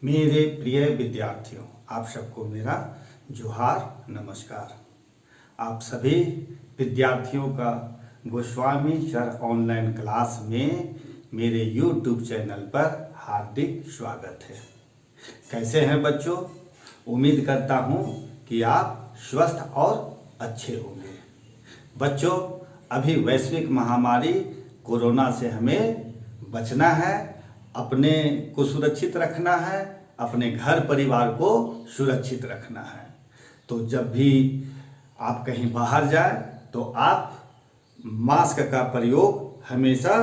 मेरे प्रिय विद्यार्थियों, आप सबको मेरा जोहार नमस्कार। आप सभी विद्यार्थियों का गोस्वामी सर ऑनलाइन क्लास में मेरे YouTube चैनल पर हार्दिक स्वागत है। कैसे हैं बच्चों? उम्मीद करता हूं कि आप स्वस्थ और अच्छे होंगे। बच्चों, अभी वैश्विक महामारी कोरोना से हमें बचना है, अपने को सुरक्षित रखना है, अपने घर परिवार को सुरक्षित रखना है। तो जब भी आप कहीं बाहर जाएं तो आप मास्क का प्रयोग हमेशा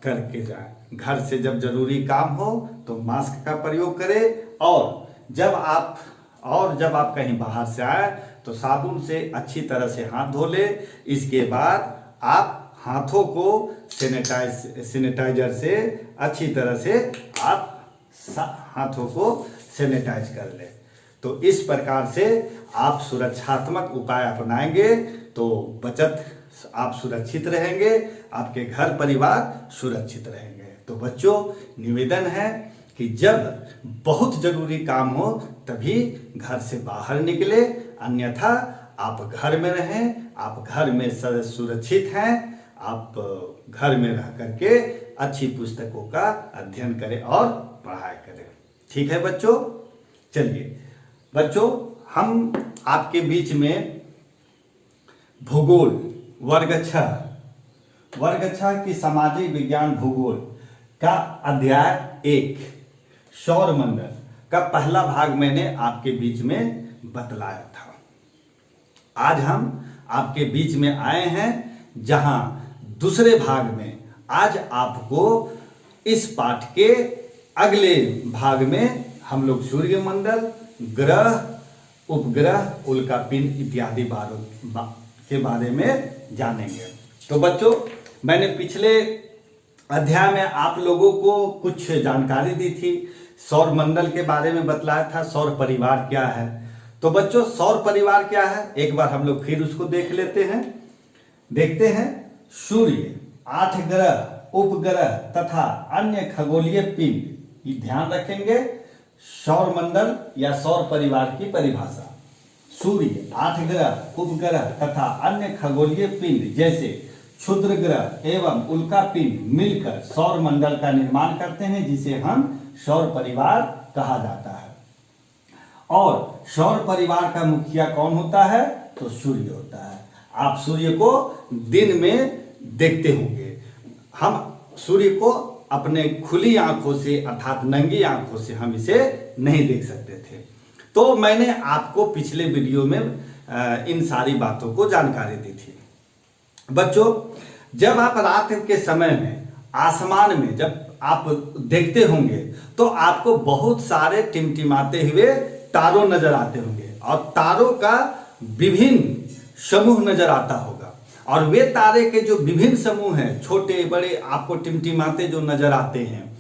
करके जाएं। घर से जब जरूरी काम हो तो मास्क का प्रयोग करें और जब आप कहीं बाहर से आए तो साबुन से अच्छी तरह से हाथ धो लें। इसके बाद आप हाथों को सैनिटाइजर से अच्छी तरह से आप हाथों को सैनिटाइज कर लें। तो इस प्रकार से आप सुरक्षात्मक उपाय अपनाएंगे तो आप सुरक्षित रहेंगे, आपके घर परिवार सुरक्षित रहेंगे। तो बच्चों, निवेदन है कि जब बहुत जरूरी काम हो तभी घर से बाहर निकले, अन्यथा आप घर में रहें। आप घर में सुरक्षित हैं। आप घर में रह करके अच्छी पुस्तकों का अध्ययन करें और पढ़ाई करें। ठीक है बच्चों? चलिए बच्चों, हम आपके बीच में भूगोल वर्ग 6 की सामाजिक विज्ञान भूगोल का अध्याय 1 सौरमंडल का पहला भाग मैंने आपके बीच में बतलाया था। आज हम आपके बीच में आए हैं जहां दूसरे भाग में आज आपको इस पाठ के अगले भाग में हम लोग सूर्यमंडल, ग्रह, उपग्रह, उल्कापिंड इत्यादि के बारे में जानेंगे। तो बच्चों, मैंने पिछले अध्याय में आप लोगों को कुछ जानकारी दी थी, सौरमंडल के बारे में बतलाया था, सौर परिवार क्या है। तो बच्चों, सौर परिवार क्या है एक बार हम लोग फिर उसको देख लेते हैं। देखते हैं, सूर्य, 8 ग्रह, उपग्रह तथा अन्य खगोलीय पिंड, ये ध्यान रखेंगे। सौरमंडल या सौर परिवार की परिभाषा: सूर्य, 8 ग्रह, उपग्रह तथा अन्य खगोलीय पिंड जैसे क्षुद्र ग्रह एवं उल्कापिंड मिलकर सौरमंडल का निर्माण करते हैं, जिसे हम सौर परिवार कहा जाता है। और सौर परिवार का मुखिया कौन होता है? तो सूर्य होता है। आप सूर्य को दिन में देखते होंगे। हम सूर्य को अपने खुली आंखों से अर्थात नंगी आंखों से हम इसे नहीं देख सकते थे। तो मैंने आपको पिछले वीडियो में इन सारी बातों को जानकारी दी थी। बच्चों, जब आप रात के समय में आसमान में जब आप देखते होंगे तो आपको बहुत सारे टिमटिमाते हुए तारों नजर आते होंगे और तारों का विभिन्न समूह नजर आता होगा। और वे तारे के जो विभिन्न समूह हैं, छोटे बड़े आपको टिमटिमाते जो नजर आते हैं,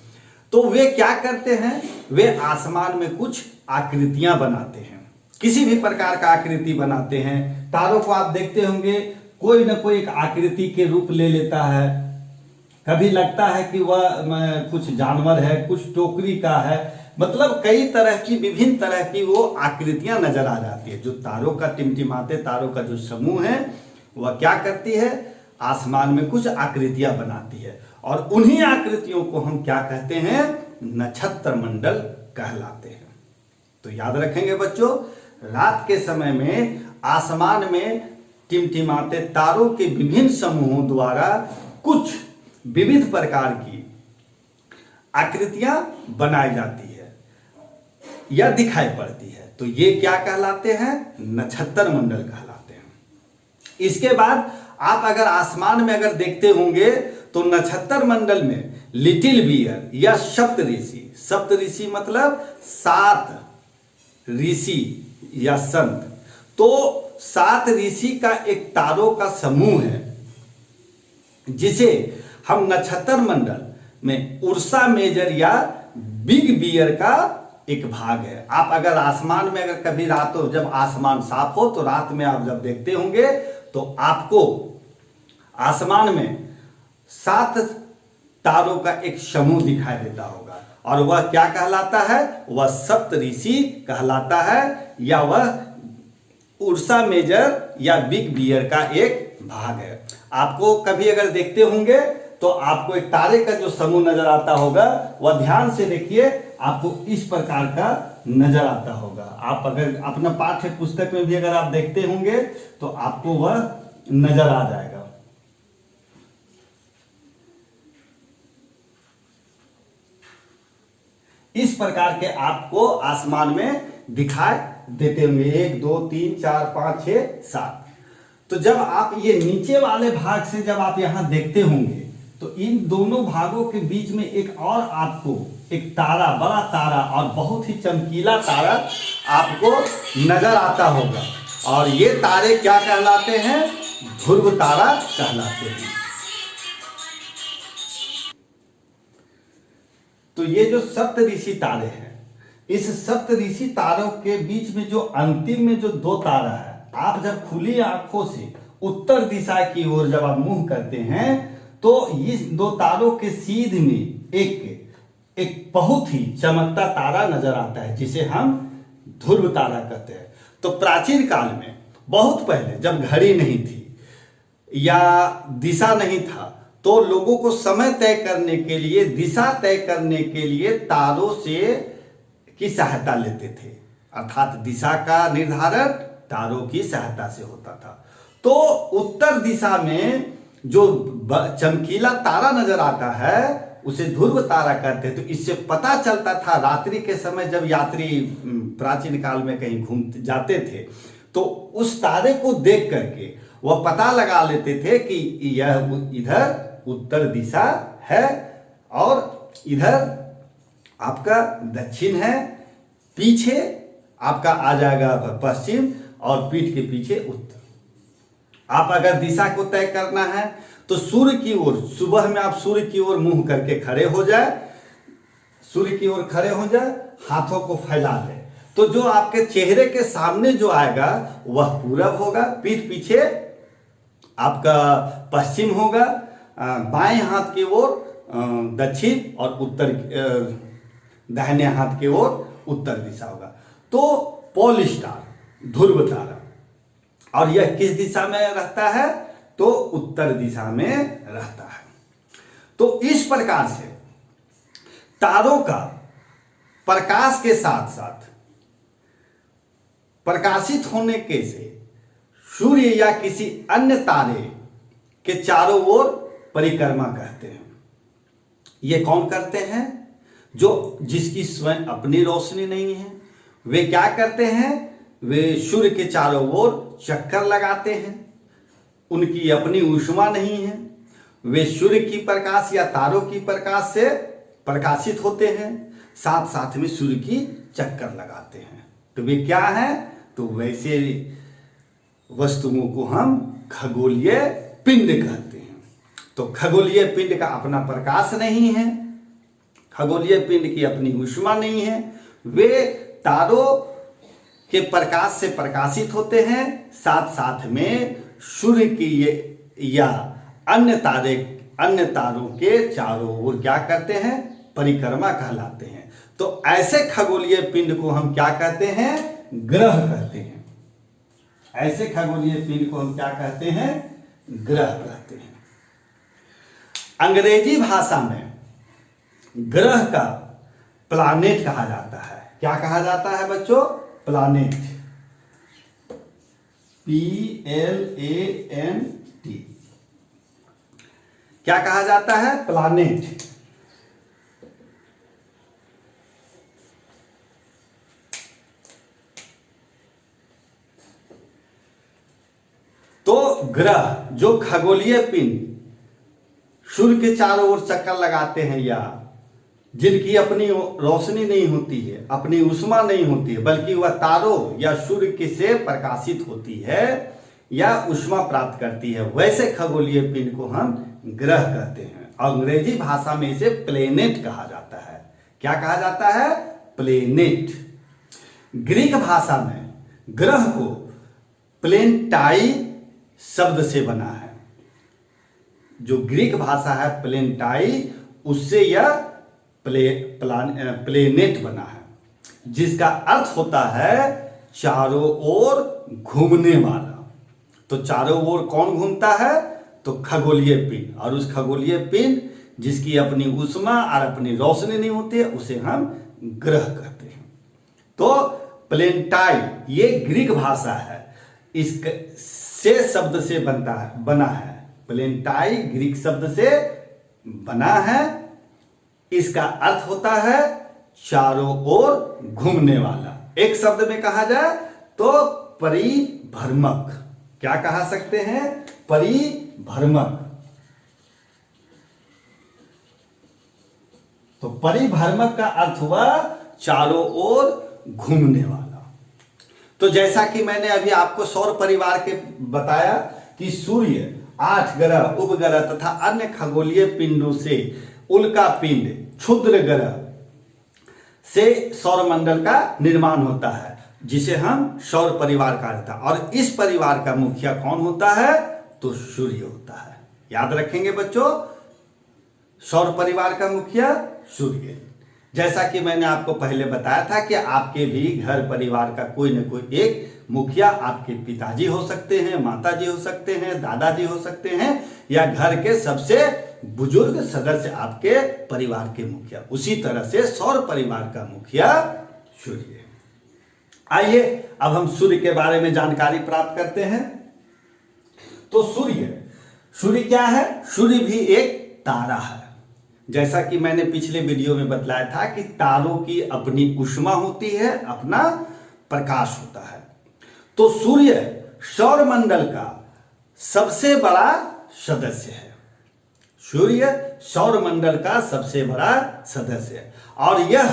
तो वे क्या करते हैं? वे आसमान में कुछ आकृतियां बनाते हैं, किसी भी प्रकार का आकृति बनाते हैं। तारों को आप देखते होंगे, कोई ना कोई एक आकृति के रूप ले लेता है। कभी लगता है कि वह कुछ जानवर है, कुछ टोकरी का है, मतलब कई तरह की विभिन्न तरह की वो आकृतियां नजर आ जाती है। जो तारों का टिमटिमाते तारों का जो समूह है वह क्या करती है? आसमान में कुछ आकृतियां बनाती है और उन्हीं आकृतियों को हम क्या कहते हैं? नक्षत्र मंडल कहलाते हैं। तो याद रखेंगे बच्चों, रात के समय में आसमान में टिमटिमाते तारों के विभिन्न समूहों द्वारा कुछ विविध प्रकार की आकृतियां बनाई जाती है या दिखाई पड़ती है। तो ये क्या कहलाते हैं? नक्षत्र मंडल कहलाते हैं। इसके बाद आप अगर आसमान में अगर देखते होंगे तो नक्षत्र मंडल में लिटिल बियर या सप्तऋषि मतलब 7 ऋषि या संत, तो 7 ऋषि का एक तारों का समूह है जिसे हम नक्षत्र मंडल में उर्सा मेजर या बिग बियर का एक भाग है। आप अगर आसमान में अगर कभी रातों जब आसमान साफ हो तो रात में आप जब देखते होंगे तो आपको आसमान में 7 तारों का एक समूह दिखाई देता होगा और वह क्या कहलाता है? वह सप्तऋषि कहलाता है, या वह उर्सा मेजर या बिग बियर का एक भाग है। आपको कभी अगर देखते होंगे तो आपको एक तारे का जो समूह नजर आता होगा, वह ध्यान से देखिए, आपको इस प्रकार का नजर आता होगा। आप अगर अपना पाठ्य पुस्तक में भी अगर आप देखते होंगे तो आपको वह नजर आ जाएगा। इस प्रकार के आपको आसमान में दिखाई देते होंगे, 1 2 3 4 5 6 7। तो जब आप ये नीचे वाले भाग से जब आप यहां देखते होंगे तो इन दोनों भागों के बीच में एक और आपको एक तारा, बड़ा तारा और बहुत ही चमकीला तारा आपको नजर आता होगा, और ये तारे क्या कहलाते हैं? ध्रुव तारा कहलाते हैं। तो ये जो सप्तऋषि तारे हैं, इस सप्तऋषि तारों के बीच में जो अंतिम में जो 2 तारा है, आप जब खुली आंखों से उत्तर दिशा की ओर जब आप मुंह करते हैं तो इस 2 तारों के सीध में एक बहुत ही चमकता तारा नजर आता है, जिसे हम ध्रुव तारा कहते हैं। तो प्राचीन काल में, बहुत पहले, जब घड़ी नहीं थी या दिशा नहीं था, तो लोगों को समय तय करने के लिए, दिशा तय करने के लिए तारों से की सहायता लेते थे, अर्थात दिशा का निर्धारण तारों की सहायता से होता था। तो उत्तर दिशा में जो चमकीला तारा नजर आता है उसे ध्रुव तारा कहते हैं। तो इससे पता चलता था, रात्रि के समय जब यात्री प्राचीन काल में कहीं घूम जाते थे तो उस तारे को देख करके वह पता लगा लेते थे कि यह इधर उत्तर दिशा है और इधर आपका दक्षिण है, पीछे आपका आ जाएगा पश्चिम और पीठ के पीछे उत्तर। आप अगर दिशा को तय करना है तो सूर्य की ओर, सुबह में आप सूर्य की ओर मुंह करके खड़े हो जाए, सूर्य की ओर खड़े हो जाए, हाथों को फैला दें, तो जो आपके चेहरे के सामने जो आएगा वह पूरब होगा, पीठ पीछे आपका पश्चिम होगा, बाएं हाथ की ओर दक्षिण और उत्तर, दाहिने हाथ की ओर उत्तर दिशा होगा। तो पोल स्टार, ध्रुव तारा, और यह किस दिशा में रहता है? तो उत्तर दिशा में रहता है। तो इस प्रकार से तारों का प्रकाश के साथ साथ प्रकाशित होने के से सूर्य या किसी अन्य तारे के चारों ओर परिक्रमा कहते हैं। ये कौन करते हैं? जो जिसकी स्वयं अपनी रोशनी नहीं है, वे क्या करते हैं? वे सूर्य के चारों ओर चक्कर लगाते हैं, उनकी अपनी ऊष्मा नहीं है, वे सूर्य की प्रकाश या तारों की प्रकाश से प्रकाशित होते हैं, साथ साथ में सूर्य की चक्कर लगाते हैं। तो वे क्या हैं? तो वैसे वस्तुओं को हम खगोलीय पिंड कहते हैं। तो खगोलीय पिंड का अपना प्रकाश नहीं है, खगोलीय पिंड की अपनी ऊष्मा नहीं है, वे तारों के प्रकाश से प्रकाशित होते हैं, साथ साथ में सूर्य की या अन्य तारों के चारों ओर क्या करते हैं? परिक्रमा कहलाते हैं। तो ऐसे खगोलीय पिंड को हम क्या कहते हैं? ग्रह कहते हैं। ऐसे खगोलीय पिंड को हम क्या कहते हैं? ग्रह कहते हैं। अंग्रेजी भाषा में ग्रह का प्लैनेट कहा जाता है। क्या कहा जाता है बच्चों? Planet, PLANT। क्या कहा जाता है? प्लैनेट। तो ग्रह जो खगोलीय पिंड सूर्य के चारों ओर चक्कर लगाते हैं, या जिनकी अपनी रोशनी नहीं होती है, अपनी ऊष्मा नहीं होती है, बल्कि वह तारों या सूर्य के से प्रकाशित होती है या ऊष्मा प्राप्त करती है, वैसे खगोलीय पिंड को हम ग्रह कहते हैं। अंग्रेजी भाषा में इसे प्लेनेट कहा जाता है। क्या कहा जाता है? प्लेनेट। ग्रीक भाषा में ग्रह को प्लेनेटाई शब्द से बना है। जो ग्रीक भाषा है प्लेनेटाई, उससे यह प्लेनेट बना है, जिसका अर्थ होता है चारों ओर घूमने वाला। तो चारों ओर कौन घूमता है? तो खगोलीय पिंड, और उस खगोलीय पिंड जिसकी अपनी ऊष्मा और अपनी रोशनी नहीं होती है उसे हम ग्रह कहते हैं। तो प्लेनेटाई ये ग्रीक भाषा है, इससे शब्द से बना है। प्लेनेटाई ग्रीक शब्द से बना है, इसका अर्थ होता है चारों ओर घूमने वाला। एक शब्द में कहा जाए तो परिभ्रमक। क्या कहा सकते हैं? परिभ्रमक। तो परिभ्रमक का अर्थ हुआ चारों ओर घूमने वाला। तो जैसा कि मैंने अभी आपको सौर परिवार के बताया कि सूर्य 8 ग्रह, उपग्रह तथा अन्य खगोलीय पिंडों से उल्का पिंड, क्षुद्र ग्रह से सौरमंडल का निर्माण होता है, जिसे हम सौर परिवार कहते हैं। और इस परिवार का मुखिया कौन होता है? तो सूर्य होता है। याद रखेंगे बच्चों, सौर परिवार का मुखिया सूर्य। जैसा कि मैंने आपको पहले बताया था कि आपके भी घर परिवार का कोई न कोई एक मुखिया, आपके पिताजी हो सकते हैं, माताजी हो सकते हैं, दादाजी हो सकते हैं, या घर के सबसे बुजुर्ग सदस्य आपके परिवार के मुखिया। उसी तरह से सौर परिवार का मुखिया सूर्य। आइए अब हम सूर्य के बारे में जानकारी प्राप्त करते हैं। तो सूर्य क्या है? सूर्य भी एक तारा है। जैसा कि मैंने पिछले वीडियो में बतलाया था कि तारों की अपनी ऊष्मा होती है, अपना प्रकाश होता है। तो सूर्य सौरमंडल का सबसे बड़ा सदस्य है। सूर्य सौरमंडल का सबसे बड़ा सदस्य है और यह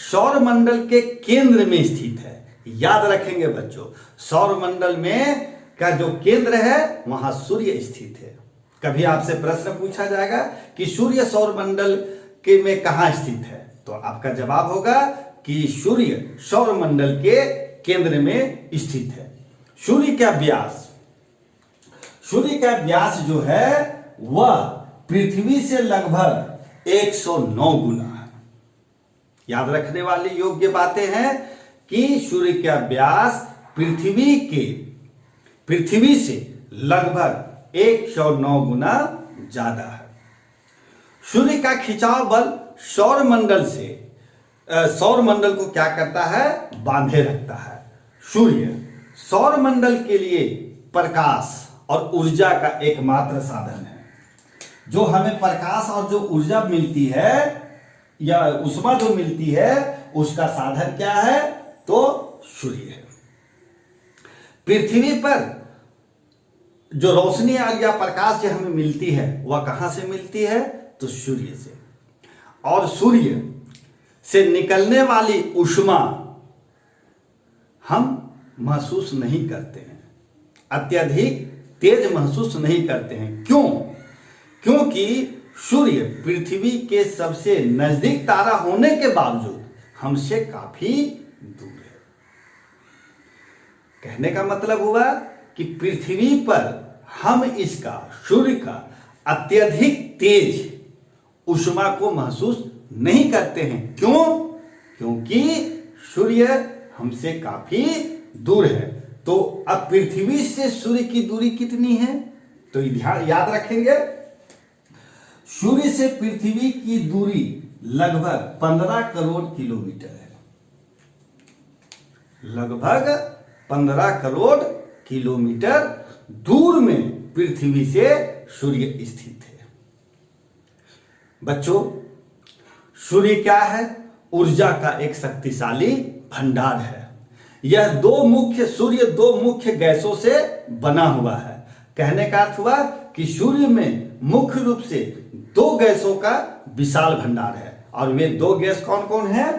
सौरमंडल के केंद्र में स्थित है। याद रखेंगे बच्चों, सौरमंडल में का जो केंद्र है वहां सूर्य स्थित है। कभी आपसे प्रश्न पूछा जाएगा कि सूर्य सौरमंडल के में कहां स्थित है, तो आपका जवाब होगा कि सूर्य सौरमंडल के केंद्र में स्थित है। सूर्य का व्यास जो है वह पृथ्वी से लगभग 109 गुना है। याद रखने वाली योग्य बातें हैं कि सूर्य का व्यास पृथ्वी से लगभग 109 गुना ज्यादा है। सूर्य का खिंचाव बल सौरमंडल को क्या करता है? बांधे रखता है। सूर्य सौरमंडल के लिए प्रकाश और ऊर्जा का एकमात्र साधन है। जो हमें प्रकाश और जो ऊर्जा मिलती है या ऊष्मा जो मिलती है उसका साधन क्या है? तो सूर्य है। पृथ्वी पर जो रोशनी या प्रकाश जो हमें मिलती है वह कहां से मिलती है? तो सूर्य से। और सूर्य से निकलने वाली ऊष्मा हम महसूस नहीं करते हैं, अत्यधिक तेज महसूस नहीं करते हैं। क्यों? क्योंकि सूर्य पृथ्वी के सबसे नजदीक तारा होने के बावजूद हमसे काफी दूर है। कहने का मतलब हुआ कि पृथ्वी पर हम सूर्य का अत्यधिक तेज ऊष्मा को महसूस नहीं करते हैं। क्यों? क्योंकि सूर्य हमसे काफी दूर है। तो अब पृथ्वी से सूर्य की दूरी कितनी है? तो याद रखेंगे, सूर्य से पृथ्वी की दूरी लगभग 15 करोड़ किलोमीटर है। लगभग 15 करोड़ किलोमीटर दूर में पृथ्वी से सूर्य स्थित है। बच्चों, सूर्य क्या है? ऊर्जा का एक शक्तिशाली भंडार है। यह सूर्य दो मुख्य गैसों से बना हुआ है। कहने का अर्थ हुआ कि सूर्य में मुख्य रूप से 2 गैसों का विशाल भंडार है। और वे 2 गैस कौन कौन है?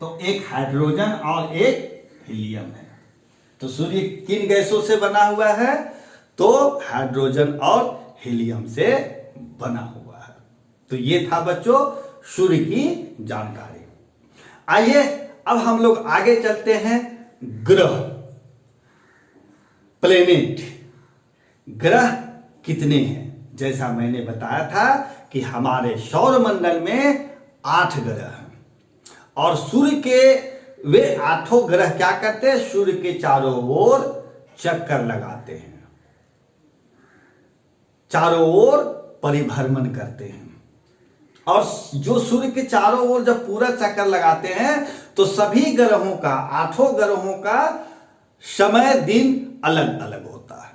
तो एक हाइड्रोजन और एक हीलियम है। तो सूर्य किन गैसों से बना हुआ है? तो हाइड्रोजन और हीलियम से बना हुआ है। तो ये था बच्चों सूर्य की जानकारी। आइए अब हम लोग आगे चलते हैं। ग्रह, प्लेनेट, ग्रह कितने हैं? जैसा मैंने बताया था कि हमारे सौरमंडल में 8 ग्रह हैं और सूर्य के वे 8 ग्रह क्या करते हैं, सूर्य के चारों ओर चक्कर लगाते हैं, चारों ओर परिभ्रमण करते हैं। और जो सूर्य के चारों ओर जब पूरा चक्कर लगाते हैं तो सभी ग्रहों का, 8 ग्रहों का समय दिन अलग अलग होता है।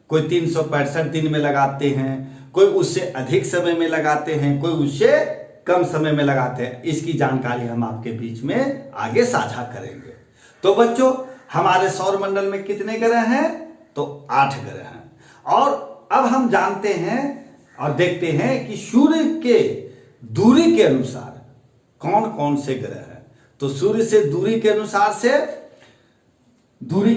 कोई 365 दिन में लगाते हैं, कोई उससे अधिक समय में लगाते हैं, कोई उससे कम समय में लगाते हैं। इसकी जानकारी हम आपके बीच में आगे साझा करेंगे। तो बच्चों, हमारे सौर मंडल में कितने ग्रह हैं, तो 8 ग्रह हैं। और अब हम जानते हैं और देखते हैं कि सूर्य के दूरी के अनुसार कौन कौन से ग्रह हैं। तो सूर्य से दूरी के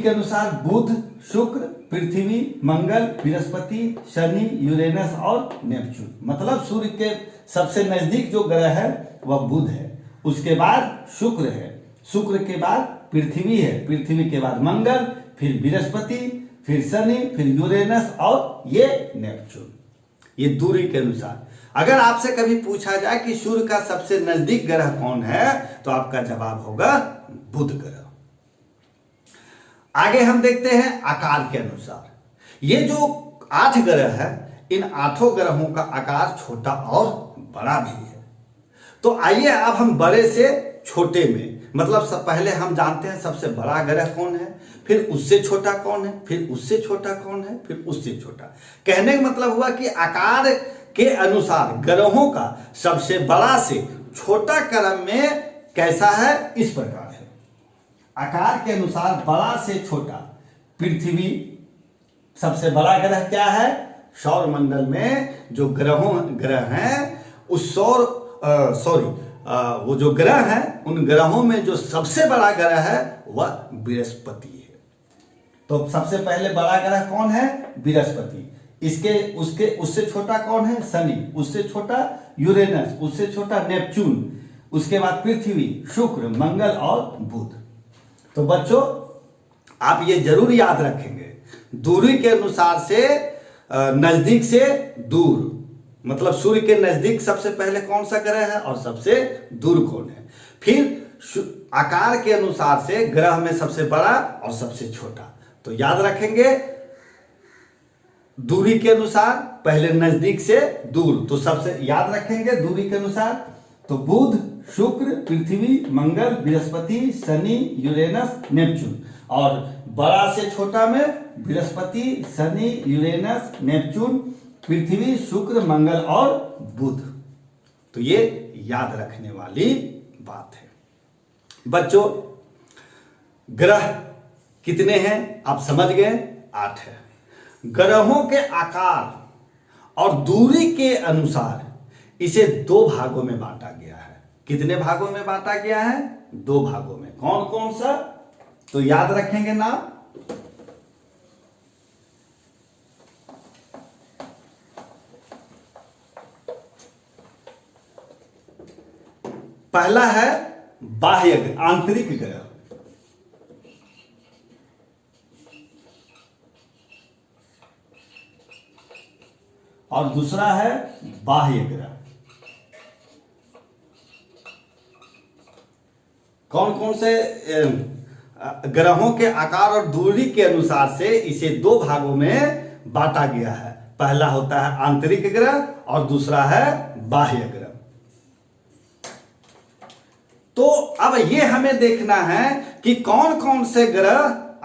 अनुसार बुध, शुक्र, पृथ्वी, मंगल, बृहस्पति, शनि, यूरेनस और नेपच्यून। मतलब सूर्य के सबसे नजदीक जो ग्रह है वह बुध है, उसके बाद शुक्र है, शुक्र के बाद पृथ्वी है, पृथ्वी के बाद मंगल, फिर बृहस्पति, फिर शनि, फिर यूरेनस और ये नेपच्यून। ये दूरी के अनुसार। अगर आपसे कभी पूछा जाए कि सूर्य का सबसे नजदीक ग्रह कौन है, तो आपका जवाब होगा बुध ग्रह। आगे हम देखते हैं आकार के अनुसार। ये जो 8 ग्रह है, इन 8 ग्रहों का आकार छोटा और बड़ा भी है। तो आइए अब हम बड़े से छोटे में, मतलब पहले हम जानते हैं सबसे बड़ा ग्रह कौन है, फिर उससे छोटा कौन है, फिर उससे छोटा कौन है, फिर उससे छोटा। कहने का मतलब हुआ कि आकार के अनुसार ग्रहों का सबसे बड़ा से छोटा क्रम में कैसा है, इस प्रकार है। आकार के अनुसार बड़ा से छोटा। पृथ्वी सबसे बड़ा ग्रह क्या है, सौर मंडल में जो ग्रह हैं उस वो जो ग्रह हैं उन ग्रहों में जो सबसे बड़ा ग्रह है वह बृहस्पति है। तो सबसे पहले बड़ा ग्रह कौन है, बृहस्पति। उससे छोटा कौन है, शनि, उससे छोटा यूरेनस, उससे छोटा नेपच्यून, उसके बाद पृथ्वी, शुक्र, मंगल और बुध। तो बच्चों, आप ये जरूर याद रखेंगे, दूरी के अनुसार से नजदीक से दूर, मतलब सूर्य के नजदीक सबसे पहले कौन सा ग्रह है और सबसे दूर कौन है। फिर आकार के अनुसार से ग्रह में सबसे बड़ा और सबसे छोटा। तो याद रखेंगे, दूरी के अनुसार पहले नजदीक से दूर, तो सबसे याद रखेंगे दूरी के अनुसार। तो बुध, शुक्र, पृथ्वी, मंगल, बृहस्पति, शनि, यूरेनस, नेपच्यून। और बड़ा से छोटा में बृहस्पति, शनि, यूरेनस, नेपच्यून, पृथ्वी, शुक्र, मंगल और बुध। तो ये याद रखने वाली बात है। बच्चों, ग्रह कितने हैं आप समझ गए, 8 है। ग्रहों के आकार और दूरी के अनुसार इसे 2 भागों में बांटा गया है। कितने भागों में बांटा गया है, 2 भागों में। कौन कौन सा, तो याद रखेंगे ना। पहला है बाह्य आंतरिक ग्रह, और दूसरा है बाह्य ग्रह। कौन कौन से ग्रहों के आकार और दूरी के अनुसार से इसे 2 भागों में बांटा गया है। पहला होता है आंतरिक ग्रह और दूसरा है बाह्य ग्रह। तो अब ये हमें देखना है कि कौन कौन से ग्रह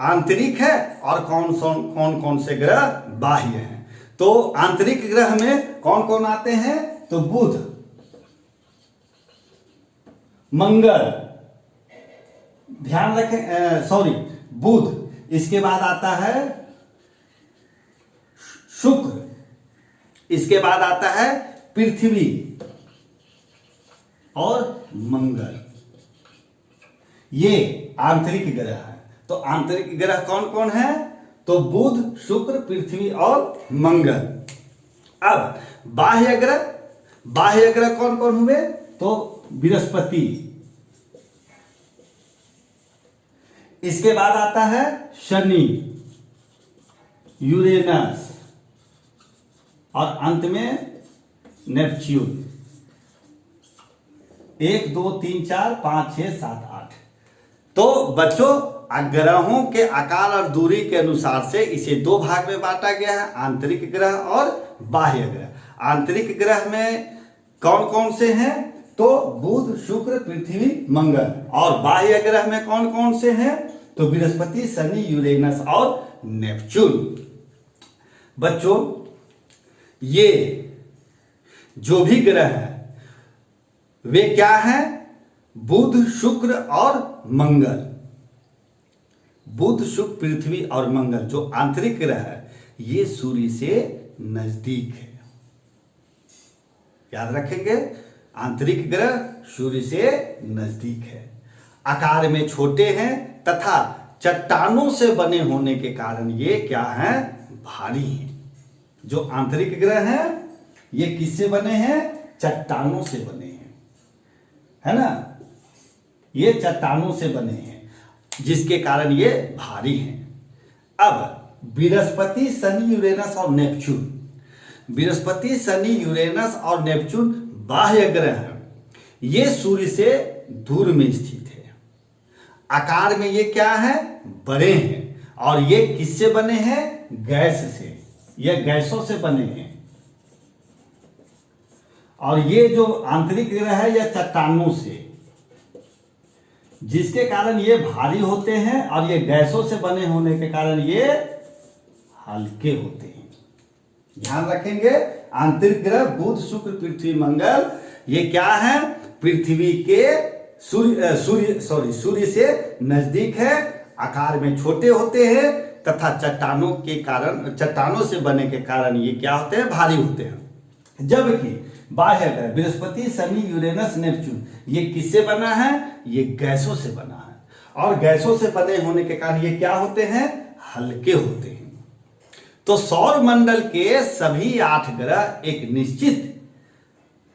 आंतरिक है और कौन कौन से ग्रह बाह्य हैं। तो आंतरिक ग्रह में कौन कौन आते हैं, तो बुध, मंगल, ध्यान रखें, बुध, इसके बाद आता है शुक्र, इसके बाद आता है पृथ्वी और मंगल। ये आंतरिक ग्रह है। तो आंतरिक ग्रह कौन कौन है, तो बुध, शुक्र, पृथ्वी और मंगल। अब बाह्य ग्रह कौन कौन हुए, तो बृहस्पति, इसके बाद आता है शनि, यूरेनस और अंत में नेपच्यून। 1 2 3 4 5 6 7 8। तो बच्चों ग्रहों के आकार और दूरी के अनुसार से इसे दो भाग में बांटा गया है, आंतरिक ग्रह और बाह्य ग्रह। आंतरिक ग्रह में कौन कौन से हैं? तो बुध, शुक्र, पृथ्वी, मंगल। और बाह्य ग्रह में कौन कौन से हैं? तो बृहस्पति, शनि, यूरेनस और नेपच्यून। बच्चों ये जो भी ग्रह हैं वे क्या हैं? बुध, शुक्र और मंगल। बुध, शुक्र, पृथ्वी और मंगल जो आंतरिक ग्रह है ये सूर्य से नजदीक है। याद रखेंगे, आंतरिक ग्रह सूर्य से नजदीक है, आकार में छोटे हैं तथा चट्टानों से बने होने के कारण ये क्या हैं? भारी हैं। जो आंतरिक ग्रह हैं ये किससे बने हैं? चट्टानों से बने हैं, है ना? ये चट्टानों से बने हैं जिसके कारण ये भारी हैं। अब बृहस्पति, शनि, यूरेनस और नेपच्यून। बृहस्पति, शनि, यूरेनस और नेपच्यून बाह्य ग्रह हैं। ये सूर्य से दूर में स्थित है। आकार में ये क्या है? बड़े हैं। और ये किससे बने हैं? गैस से। ये गैसों से बने हैं। और ये जो आंतरिक ग्रह है यह चट्टानों से, जिसके कारण ये भारी होते हैं और ये गैसों से बने होने के कारण ये हल्के होते हैं। ध्यान रखेंगे, आंतरिक ग्रह बुध, शुक्र, पृथ्वी, मंगल ये क्या है? पृथ्वी के सूर्य से नजदीक है, आकार में छोटे होते हैं तथा चट्टानों से बने के कारण ये क्या होते हैं? भारी होते हैं। जबकि बाह्य ग्रह बृहस्पति, शनि, यूरेनस, नेपच्यून ये किससे बना है? ये गैसों से बना है। और गैसों से बने होने के कारण ये क्या होते हैं? हल्के होते हैं। तो सौर मंडल के सभी 8 ग्रह एक निश्चित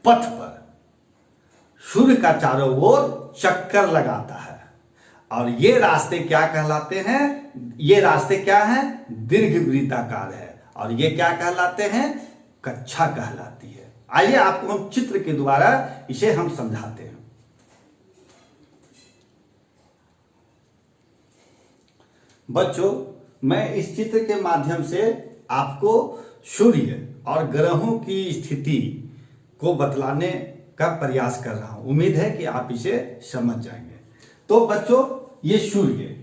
पथ पर सूर्य का चारों ओर चक्कर लगाता है। और ये रास्ते क्या कहलाते हैं? ये रास्ते क्या हैं? दीर्घवृत्ताकार है। और ये क्या कहलाते हैं? कक्षा कहलाती है। आइए आपको हम चित्र के द्वारा इसे हम समझाते हैं। बच्चों मैं इस चित्र के माध्यम से आपको सूर्य और ग्रहों की स्थिति को बतलाने का प्रयास कर रहा हूं। उम्मीद है कि आप इसे समझ जाएंगे। तो बच्चों ये सूर्य,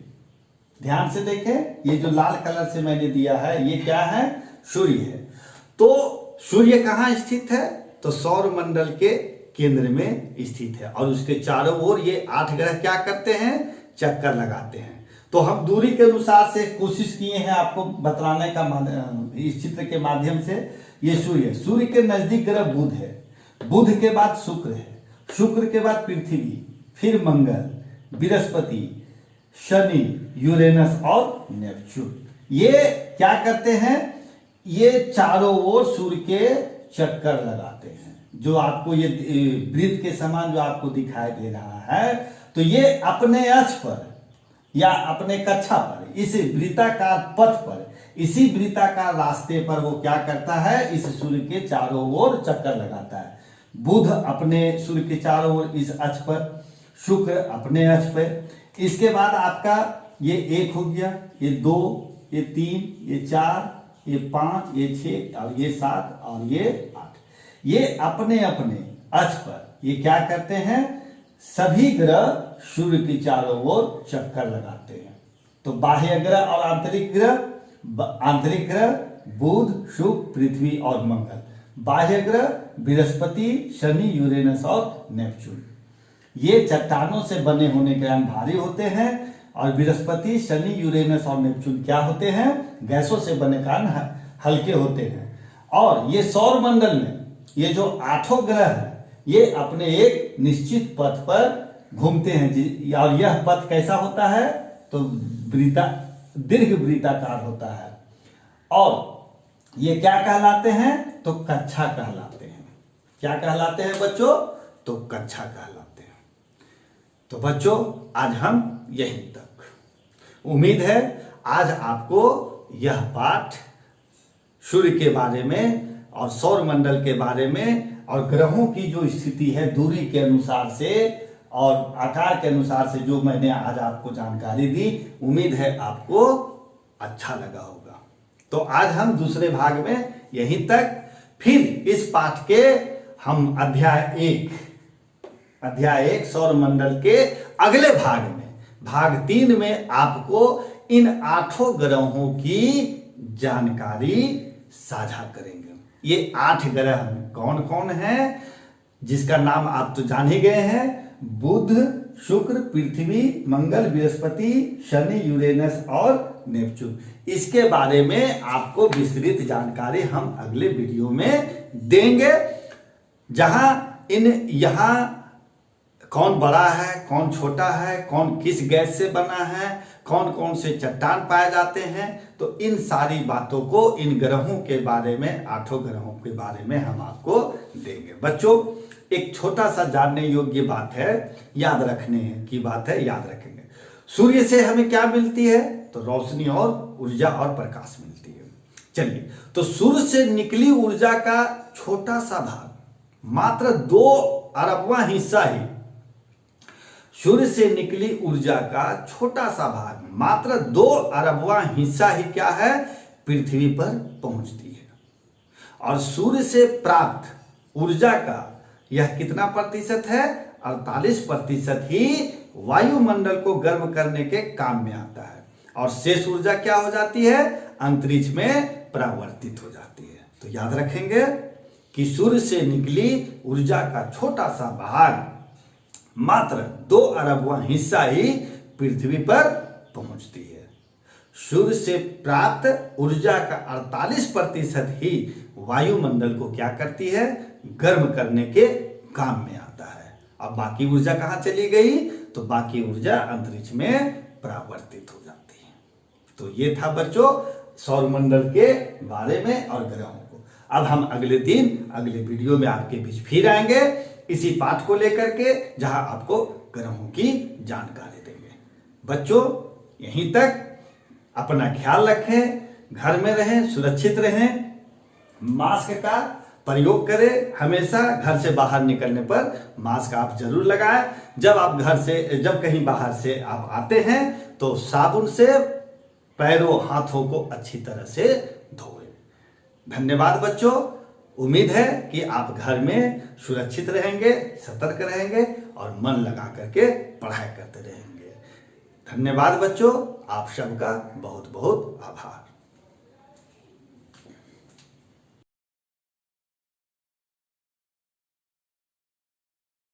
ध्यान से देखें, ये जो लाल कलर से मैंने दिया है ये क्या है? सूर्य है। तो सूर्य कहाँ स्थित है? तो सौर मंडल के केंद्र में स्थित है। और उसके चारों ओर ये 8 ग्रह क्या करते हैं? चक्कर लगाते हैं। तो हम दूरी के अनुसार से कोशिश किए हैं आपको बतलाने का इस चित्र के माध्यम से। ये सूर्य के नजदीक ग्रह बुध है, बुध के बाद शुक्र है, शुक्र के बाद पृथ्वी, फिर मंगल, बृहस्पति, शनि, यूरेनस और नेपच्यून। ये क्या करते हैं? ये चारों ओर सूर्य के चक्कर लगाते हैं। जो आपको ये वृत्त के समान जो आपको दिखाई दे रहा है, तो ये अपने अक्ष पर या अपने कक्षा पर, इस वृत्ताकार पथ पर, इसी वृत्ताकार रास्ते पर वो क्या करता है? इस सूर्य के चारों ओर चक्कर लगाता है। बुध अपने सूर्य के चारों ओर इस अक्ष पर, शुक्र अपने अक्ष पर। इसके बाद आपका ये 1 हो गया, ये 2, ये 3, ये 4, ये 5, ये 6 और ये 7 और ये 8। ये अपने अपने अक्ष पर ये क्या करते हैं? सभी ग्रह सूर्य के चारों ओर चक्कर लगाते हैं। तो बाह्य ग्रह और आंतरिक ग्रह बुध, शुक्र, पृथ्वी और मंगल। बाह्य ग्रह बृहस्पति, शनि, यूरेनस और नेपच्यून। ये चट्टानों से बने होने के कारण भारी होते हैं। और बृहस्पति, शनि, यूरेनस और नेपच्यून क्या होते हैं? गैसों से बने कारण हल्के होते हैं। और ये सौर मंडल में ये जो 8 ग्रह है ये अपने एक निश्चित पथ पर घूमते हैं। और यह पथ कैसा होता है? तो दीर्घ वृत्ताकार होता है। और ये क्या कहलाते हैं? तो कक्षा कहलाते हैं। क्या कहलाते हैं बच्चों? तो कक्षा कहलाते हैं। तो बच्चों आज हम यहीं तक। उम्मीद है आज आपको यह पाठ सूर्य के बारे में और सौर मंडल के बारे में और ग्रहों की जो स्थिति है दूरी के अनुसार से और आकार के अनुसार से जो मैंने आज आपको जानकारी दी, उम्मीद है आपको अच्छा लगा होगा। तो आज हम दूसरे भाग में यहीं तक, फिर इस पाठ के हम अध्याय 1 सौर मंडल के अगले भाग में, भाग 3 में आपको इन 8 ग्रहों की जानकारी साझा करेंगे। ये 8 ग्रह कौन कौन हैं, जिसका नाम आप तो जान ही गए हैं, बुध, शुक्र, पृथ्वी, मंगल, बृहस्पति, शनि, यूरेनस और नेपच्यून। इसके बारे में आपको विस्तृत जानकारी हम अगले वीडियो में देंगे, जहां यहाँ कौन बड़ा है, कौन छोटा है, कौन किस गैस से बना है, कौन कौन से चट्टान पाए जाते हैं, तो इन सारी बातों को, इन ग्रहों के बारे में, 8 ग्रहों के बारे में हम आपको देंगे। बच्चों, एक छोटा सा जानने योग्य बात है, याद रखने की बात है, याद रखेंगे। सूर्य से हमें क्या मिलती है? तो रोशनी और ऊर्जा और प्रकाश मिलती है। चलिए, तो सूर्य से निकली ऊर्जा का छोटा सा भाग, मात्र 2 अरबवां हिस्सा ही, सूर्य से निकली ऊर्जा का छोटा सा भाग, मात्र 2 अरबवां हिस्सा ही क्या है? पृथ्वी पर पहुंचती है। और सूर्य से प्राप्त ऊर्जा का यह कितना प्रतिशत है? 48% ही वायुमंडल को गर्म करने के काम में आता है, और शेष ऊर्जा क्या हो जाती है? अंतरिक्ष में परावर्तित हो जाती है। तो याद रखेंगे कि सूर्य से निकली ऊर्जा का छोटा सा भाग, मात्र 2 अरबवां हिस्सा ही पृथ्वी पर पहुंचती है। सूर्य से प्राप्त ऊर्जा का 48% ही वायुमंडल को क्या करती है? गर्म करने के काम में आता है। अब बाकी ऊर्जा कहां चली गई? तो बाकी ऊर्जा अंतरिक्ष में परावर्तित हो जाती है। तो ये था बच्चों सौरमंडल के बारे में और ग्रहों को। अब हम अगले दिन अगले वीडियो में आपके बीच फिर आएंगे, इसी पाठ को लेकर के, जहां आपको ग्रहों की जानकारी देंगे। बच्चों, यहीं तक, अपना ख्याल रखें, घर में रहें, सुरक्षित रहें, मास्क का प्रयोग करें। हमेशा घर से बाहर निकलने पर मास्क आप जरूर लगाएं। जब कहीं बाहर से आप आते हैं तो साबुन से पैरों हाथों को अच्छी तरह से धोएं। धन्यवाद बच्चों। उम्मीद है कि आप घर में सुरक्षित रहेंगे, सतर्क रहेंगे और मन लगा करके पढ़ाई करते रहेंगे। धन्यवाद बच्चों, आप सबका बहुत बहुत आभार।